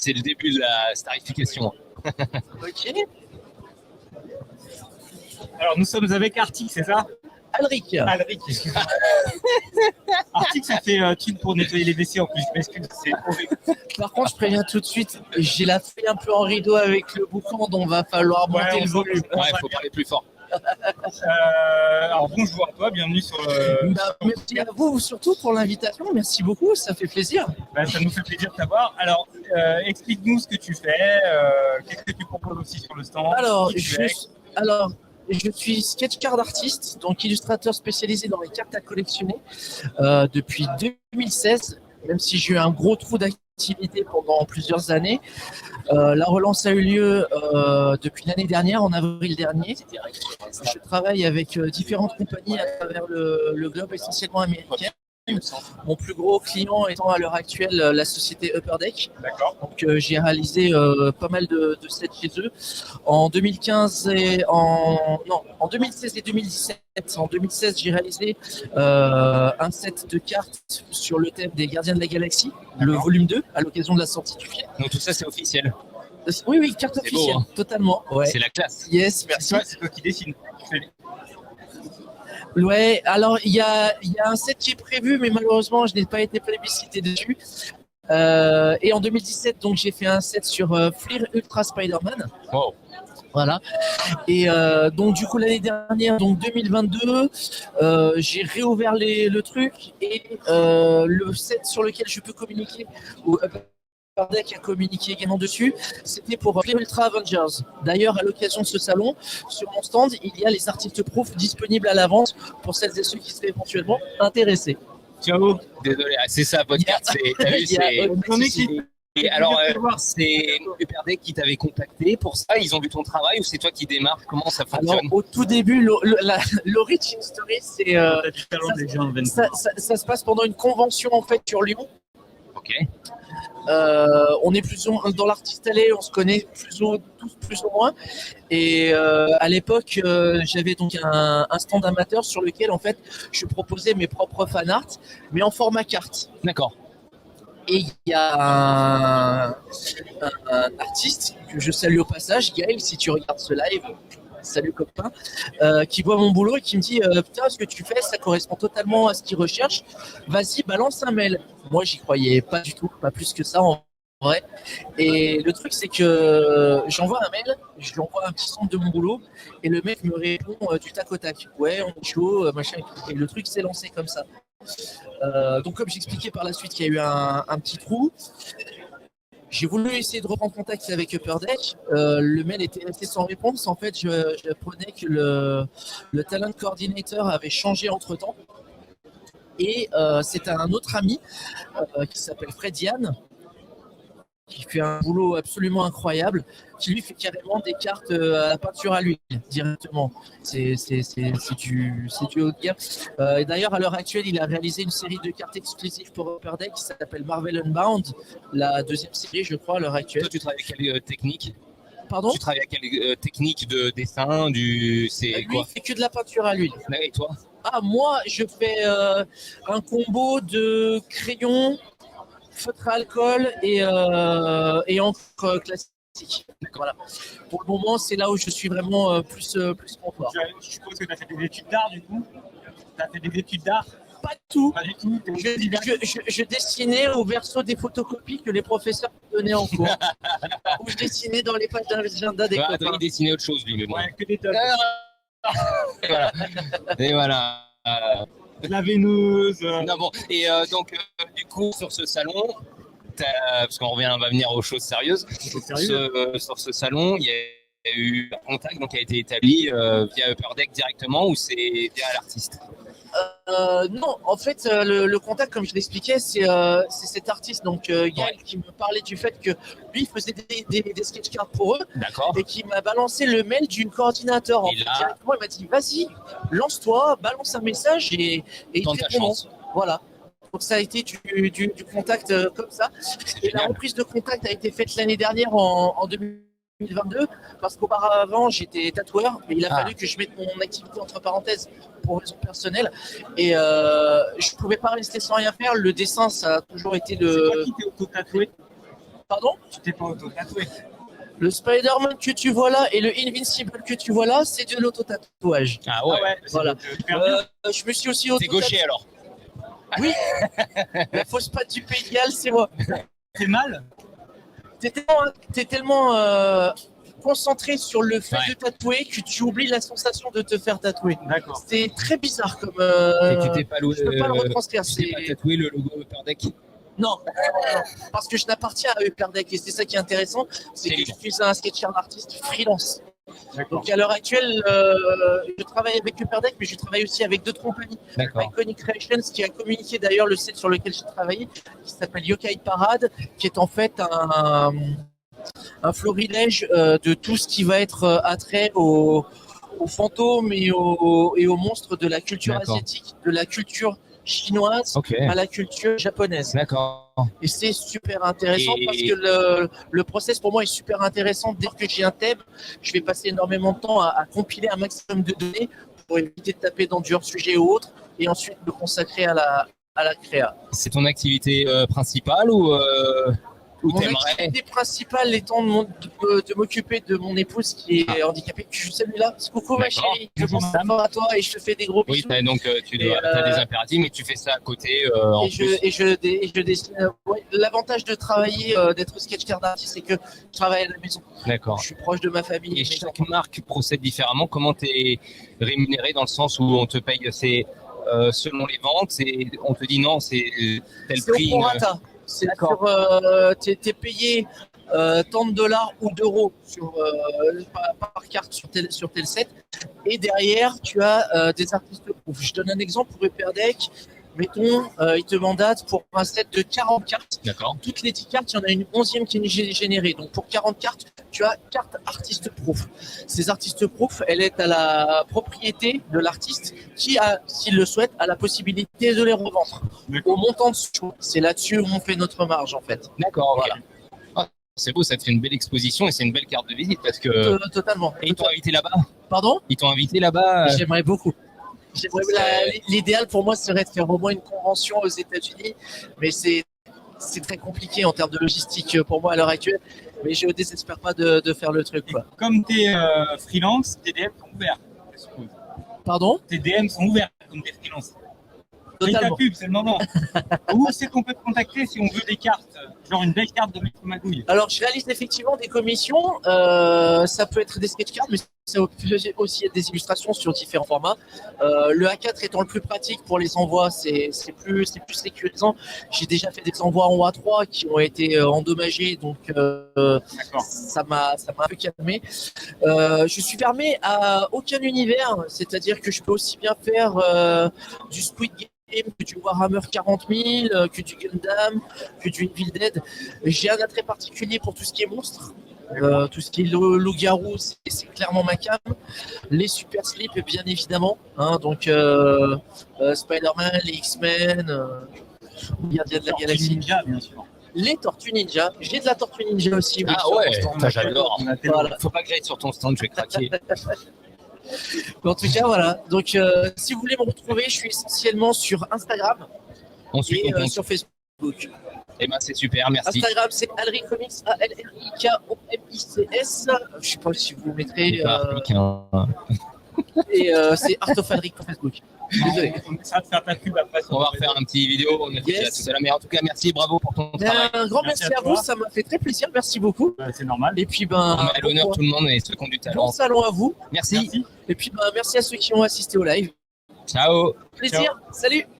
c'est le début de la starification. Ok. Alors, nous sommes avec Arctic, c'est ça? Alric. Alric, excuse-moi. Arctic, ça fait tube pour nettoyer les WC en plus. Je m'excuse, c'est horrible. Par contre, je préviens tout de suite, j'ai la feuille un peu en rideau avec le boucan, donc va falloir monter le volume. Ouais, il faut parler plus fort. Alors, bonjour à toi, bienvenue sur le. Bah, merci à vous surtout pour l'invitation, merci beaucoup, ça fait plaisir. Bah, ça nous fait plaisir de t'avoir. Alors, explique-nous ce que tu fais, qu'est-ce que tu proposes aussi sur le stand. Alors, je suis sketch card artiste, donc illustrateur spécialisé dans les cartes à collectionner depuis 2016, même si j'ai eu un gros trou d'activité pendant plusieurs années. La relance a eu lieu depuis l'année dernière, en avril dernier. Je travaille avec différentes compagnies à travers le globe, essentiellement américaines. Mon plus gros client étant à l'heure actuelle la société Upper Deck. D'accord. Donc j'ai réalisé pas mal de sets chez eux. En 2015 et en 2016 et 2017. En 2016, j'ai réalisé un set de cartes sur le thème des Gardiens de la Galaxie, le volume 2, à l'occasion de la sortie du film. Donc tout ça, c'est officiel. Oui, carte C'est officielle, beau, hein. totalement. Ouais. C'est la classe. Yes, merci. C'est toi qui dessines. Ouais, alors il y a un set qui est prévu, mais malheureusement, je n'ai pas été plébiscité dessus. Et en 2017, donc j'ai fait un set sur Fleer Ultra Spider-Man. Wow. Voilà. Et donc du coup l'année dernière, donc 2022, j'ai réouvert le truc et le set sur lequel je peux communiquer, ou Upper Deck a communiqué également dessus, c'était pour Fleer Ultra Avengers. D'ailleurs, à l'occasion de ce salon, sur mon stand, il y a les artistes proof disponibles à la vente pour celles et ceux qui seraient éventuellement intéressés. Ciao. Désolé, c'est ça, votre carte. T'as vu, c'est. Et alors, c'est Upper Deck qui t'avait contacté pour ça. Ils ont vu ton travail ou c'est toi qui démarres? Comment ça fonctionne? Alors, au tout début, l'origin story, c'est ça se passe pendant une convention en fait sur Lyon. Ok. On est plus ou moins dans l'artiste allé, on se connaît tous plus ou moins. Et à l'époque, j'avais donc un stand amateur sur lequel en fait je proposais mes propres fan art, mais en format carte. D'accord. Et il y a un artiste que je salue au passage, Gaël, si tu regardes ce live, salut copain, qui voit mon boulot et qui me dit putain, ce que tu fais, ça correspond totalement à ce qu'il recherche. Vas-y, balance un mail. Moi, j'y croyais pas du tout, pas plus que ça en vrai. Et le truc, c'est que j'envoie un mail, je lui envoie un petit son de mon boulot, et le mec me répond du tac au tac. Ouais, on est chaud, machin. Et le truc s'est lancé comme ça. Donc, comme j'expliquais par la suite, qu'il y a eu un petit trou. J'ai voulu essayer de reprendre contact avec Upper Deck. Le mail était resté sans réponse. En fait, j'apprenais que le talent coordinator avait changé entre temps. Et c'était un autre ami qui s'appelle Fredian, qui fait un boulot absolument incroyable, qui lui fait carrément des cartes à la peinture à l'huile directement. C'est du haut de gamme. Et d'ailleurs, à l'heure actuelle, il a réalisé une série de cartes exclusives pour Upper Deck qui s'appelle Marvel Unbound, la deuxième série, je crois, à l'heure actuelle. Toi, tu travailles avec quelle technique? Pardon? Tu travailles avec quelle technique de dessin? C'est Lui, quoi? il fait que de la peinture à l'huile. Et toi? Ah, moi, je fais un combo de crayon, feutre à alcool et encre classique. Voilà. Pour le moment, c'est là où je suis vraiment plus confort. Je suppose que tu as fait des études d'art du coup. Tu as fait des études d'art? Pas du tout. Pas du tout. Je dessinais au verso des photocopies que les professeurs donnaient en cours. Ou je dessinais dans les pages d'agenda des copains. Il dessinait autre chose, lui, mais bon. Ouais, que des tonnes. Et voilà. Et voilà. La veineuse. Non, bon. Et donc, du coup, sur ce salon, parce qu'on va venir aux choses sérieuses. Sur ce salon, il y a eu un contact donc, qui a été établi via Upper Deck directement ou c'est via l'artiste? Non, en fait, le contact, comme je l'expliquais, c'est cet artiste, donc Gaël, qui me parlait du fait que lui faisait des sketch cards pour eux. D'accord. Et qui m'a balancé le mail du coordinateur. Directement, il m'a dit vas-y, lance-toi, balance un message et tente ta chance. Voilà. Donc ça a été du contact comme ça. Et la reprise de contact a été faite l'année dernière en 2022, parce qu'auparavant j'étais tatoueur, mais il a fallu que je mette mon activité entre parenthèses pour raison personnelle, et je pouvais pas rester sans rien faire. Le dessin, ça a toujours été C'est toi qui t'es auto-tatoué? Pardon? Tu t'es pas auto-tatoué. Le Spider-Man que tu vois là et le Invincible que tu vois là, c'est de l'auto-tatouage. Ah ouais, Voilà. Super bien. Je me suis aussi t'es gaucher alors. Oui, la fausse patte du Pays de Galles, c'est moi. C'est mal. T'es tellement concentré sur le fait de tatouer que tu oublies la sensation de te faire tatouer. D'accord. C'est très bizarre comme. Et tu t'es pas je peux pas le retranscrire. Tu t'es pas tatoué le logo Upper Deck. Non, parce que je n'appartiens à Upper Deck et c'est ça qui est intéressant, c'est que je suis un sketcher artiste freelance. Donc à l'heure actuelle, je travaille avec Upper Deck, mais je travaille aussi avec d'autres compagnies. Iconic Creations, qui a communiqué d'ailleurs le site sur lequel j'ai travaillé, qui s'appelle Yokai Parade, qui est en fait un florilège de tout ce qui va être attrait aux fantômes et aux monstres de la culture asiatique, de la culture chinoise à la culture japonaise. D'accord. Et c'est super intéressant parce que le process pour moi est super intéressant. Dès que j'ai un thème, je vais passer énormément de temps à compiler un maximum de données pour éviter de taper dans du hors-sujet ou autre et ensuite me consacrer à la créa. C'est ton activité principale ou Mon activité principale étant de m'occuper de mon épouse qui est handicapée. Je salue là. Coucou ma chérie. Je pense à toi et je te fais des gros bisous. Oui, donc tu as des impératifs, mais tu fais ça à côté. Je dessine. L'avantage de travailler, d'être sketcher d'artiste, c'est que je travaille à la maison. D'accord. Je suis proche de ma famille. Et chaque marque procède différemment. Comment tu es rémunéré dans le sens où on te paye selon les ventes et on te dit non, c'est tel prix. C'est au prorata. C'est t'es payé tant de dollars ou d'euros par carte sur tel set. Et derrière, tu as des artistes proof. Je donne un exemple pour Upper Deck. Mettons, ils te mandatent pour un set de 40 cartes. D'accord. Toutes les 10 cartes, il y en a une 11e qui est générée. Donc pour 40 cartes, tu as carte artiste proof. Ces artistes proof, elle est à la propriété de l'artiste qui, s'il le souhaite, a la possibilité de les revendre au montant dessous. C'est là-dessus où on fait notre marge en fait. D'accord, voilà. C'est beau, ça te fait une belle exposition et c'est une belle carte de visite parce que. Totalement. Et ils t'ont invité là-bas? Pardon? Ils t'ont invité là-bas? J'aimerais beaucoup. L'idéal pour moi serait de faire au moins une convention aux États-Unis, mais c'est très compliqué en termes de logistique pour moi à l'heure actuelle. Mais je ne désespère pas de faire le truc. Quoi. Comme tu es freelance, tes DM sont ouverts, je suppose. Pardon? Tes DM sont ouverts comme des freelances. Totalement. Ta pub, c'est le moment. Où c'est qu'on peut te contacter si on veut des cartes, genre une belle carte de Maître Magouille? Alors, je réalise effectivement des commissions. Ça peut être des sketch cards, mais ça peut aussi être des illustrations sur différents formats. Le A4 étant le plus pratique pour les envois, c'est plus sécurisant. J'ai déjà fait des envois en A3 qui ont été endommagés, donc ça m'a un peu calmé. Je suis fermé à aucun univers, c'est-à-dire que je peux aussi bien faire du Squid Game, que du Warhammer 40 000, que du Gundam, que du Evil Dead. J'ai un attrait particulier pour tout ce qui est monstre. Tout ce qui est loup-garou, c'est clairement ma cam. Les super slips, bien évidemment. Hein, donc Spider-Man, les X-Men, Gardien de la Galaxie. Ninja, bien sûr. Les Tortues Ninja. J'ai de la Tortue Ninja aussi. Ah ouais, j'adore. Voilà. Faut pas que j'aille sur ton stand, je vais craquer. En tout cas, voilà. Donc, si vous voulez me retrouver, je suis essentiellement sur Instagram et sur Facebook. Eh ben, c'est super, merci. Instagram, c'est Alric Comics, ALRIKOMICS. Je sais pas si vous mettrez. Et c'est Art of Alric sur Facebook. Désolé. Ça va te faire ta pub après. On va refaire un petit vidéo. On a fait tout à l'heure. Mais en tout cas, merci, bravo pour ton travail. Un grand merci à vous, ça m'a fait très plaisir. Merci beaucoup. C'est normal. Et puis, on met à l'honneur tout le monde et ceux qui ont du talent. Bon salon à vous. Merci. Et puis, merci à ceux qui ont assisté au live. Ciao. Plaisir. Ciao. Salut.